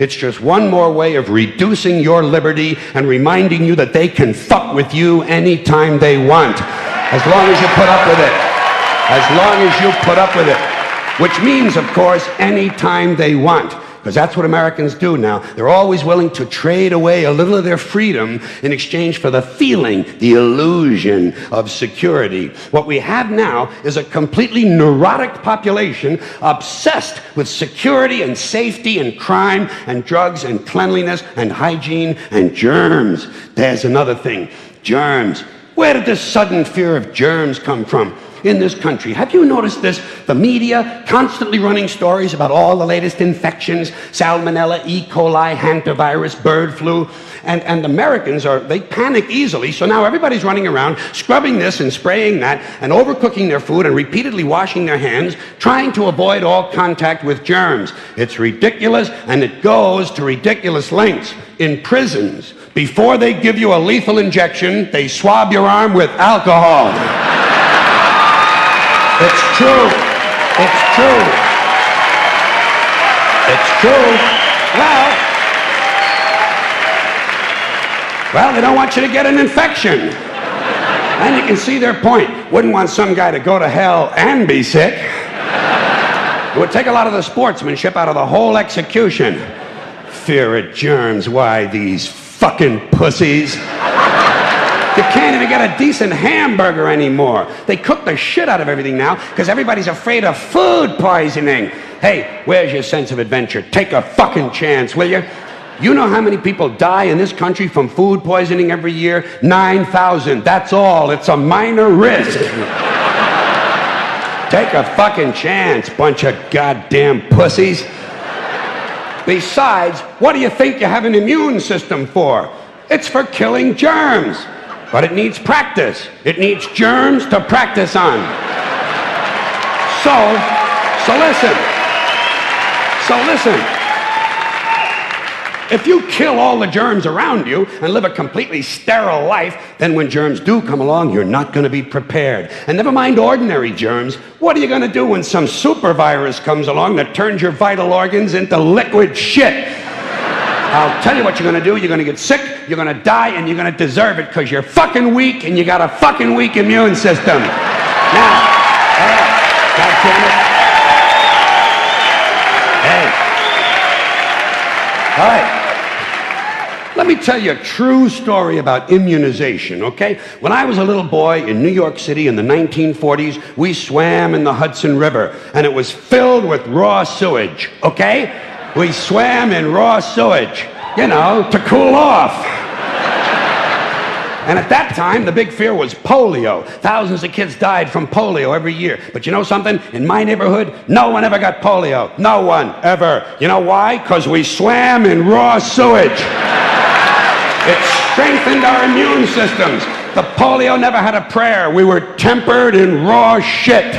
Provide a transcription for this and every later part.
It's just one more way of reducing your liberty and reminding you that they can fuck with you anytime they want, as long as you put up with it. As long as you put up with it. Which means, of course, anytime they want. Because that's what Americans do now. They're always willing to trade away a little of their freedom in exchange for the feeling, the illusion of security. What we have now is a completely neurotic population obsessed with security and safety and crime and drugs and cleanliness and hygiene and germs. There's another thing. Germs. Where did this sudden fear of germs come from in this country? Have you noticed this? The media constantly running stories about all the latest infections, salmonella, E. coli, hantavirus, bird flu, and Americans they panic easily, so now everybody's running around scrubbing this and spraying that and overcooking their food and repeatedly washing their hands, trying to avoid all contact with germs. It's ridiculous, and it goes to ridiculous lengths. In prisons, before they give you a lethal injection, they swab your arm with alcohol. It's true. It's true. It's true. Well, they don't want you to get an infection. And you can see their point. Wouldn't want some guy to go to hell and be sick. It would take a lot of the sportsmanship out of the whole execution. Fear of germs. Why, these fucking pussies. You can't even get a decent hamburger anymore. They cook the shit out of everything now because everybody's afraid of food poisoning. Hey, where's your sense of adventure? Take a fucking chance, will you? You know how many people die in this country from food poisoning every year? 9,000. That's all. It's a minor risk. Take a fucking chance, bunch of goddamn pussies. Besides, what do you think you have an immune system for? It's for killing germs. But it needs practice. It needs germs to practice on. So listen. If you kill all the germs around you and live a completely sterile life, then when germs do come along, you're not going to be prepared. And never mind ordinary germs, what are you going to do when some super virus comes along that turns your vital organs into liquid shit? I'll tell you what you're going to do. You're going to get sick, you're going to die, and you're going to deserve it because you're fucking weak and you got a fucking weak immune system. Now, God damn it. Hey. All right. Let me tell you a true story about immunization, okay? When I was a little boy in New York City in the 1940s, we swam in the Hudson River, and it was filled with raw sewage, okay? We swam in raw sewage, you know, to cool off. And at that time, the big fear was polio. Thousands of kids died from polio every year. But you know something? In my neighborhood, no one ever got polio. No one, ever. You know why? Because we swam in raw sewage. It strengthened our immune systems. The polio never had a prayer. We were tempered in raw shit.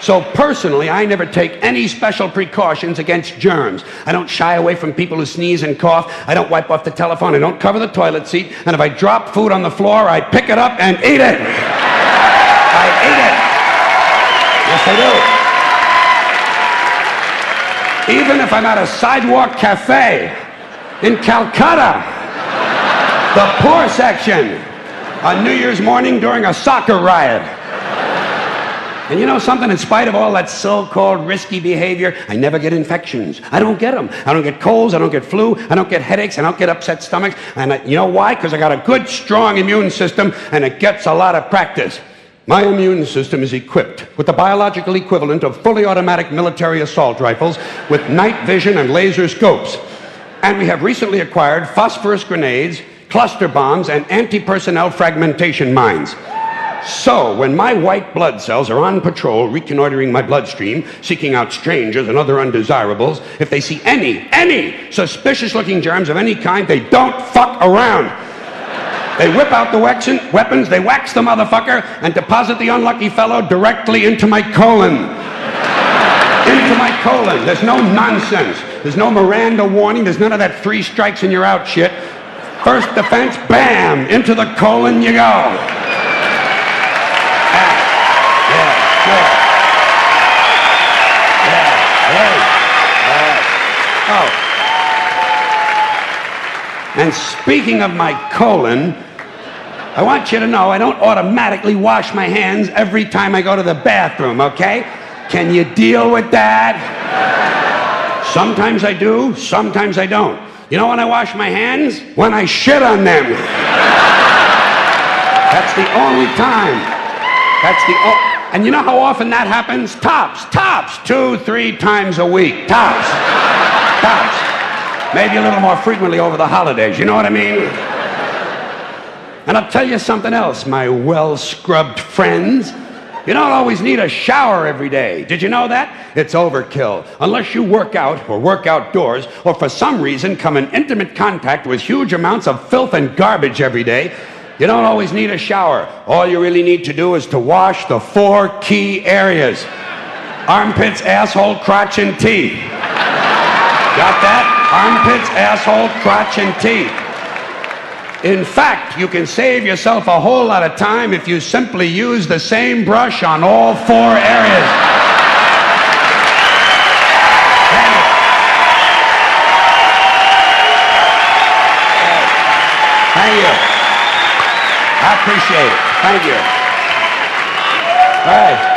So personally, I never take any special precautions against germs. I don't shy away from people who sneeze and cough. I don't wipe off the telephone. I don't cover the toilet seat. And if I drop food on the floor, I pick it up and eat it. I eat it. Yes, I do. Even if I'm at a sidewalk cafe in Calcutta, the poor section, on New Year's morning during a soccer riot. And you know something? In spite of all that so-called risky behavior, I never get infections. I don't get them. I don't get colds. I don't get flu. I don't get headaches. I don't get upset stomachs. And you know why? Because I got a good, strong immune system, and it gets a lot of practice. My immune system is equipped with the biological equivalent of fully automatic military assault rifles with night vision and laser scopes. And we have recently acquired phosphorus grenades, cluster bombs, and anti-personnel fragmentation mines. So, when my white blood cells are on patrol, reconnoitering my bloodstream, seeking out strangers and other undesirables, if they see any suspicious-looking germs of any kind, they don't fuck around. They whip out the weapons, they wax the motherfucker, and deposit the unlucky fellow directly into my colon. Into my colon. There's no nonsense. There's no Miranda warning. There's none of that 3 strikes and you're out shit. First defense, bam, into the colon you go. Yeah, sure. Yeah, right. Oh. And speaking of my colon, I want you to know I don't automatically wash my hands every time I go to the bathroom, okay? Can you deal with that? Sometimes I do, sometimes I don't. You know when I wash my hands? When I shit on them. That's the only time. And you know how often that happens? Tops. 2-3 times a week. Tops. Maybe a little more frequently over the holidays, you know what I mean? And I'll tell you something else, my well-scrubbed friends. You don't always need a shower every day. Did you know that? It's overkill. Unless you work out or work outdoors or for some reason come in intimate contact with huge amounts of filth and garbage every day, you don't always need a shower. All you really need to do is to wash the 4 key areas. Armpits, asshole, crotch, and teeth. Got that? Armpits, asshole, crotch, and teeth. In fact, you can save yourself a whole lot of time if you simply use the same brush on all 4 areas. Thank you. I appreciate it. Thank you. All right.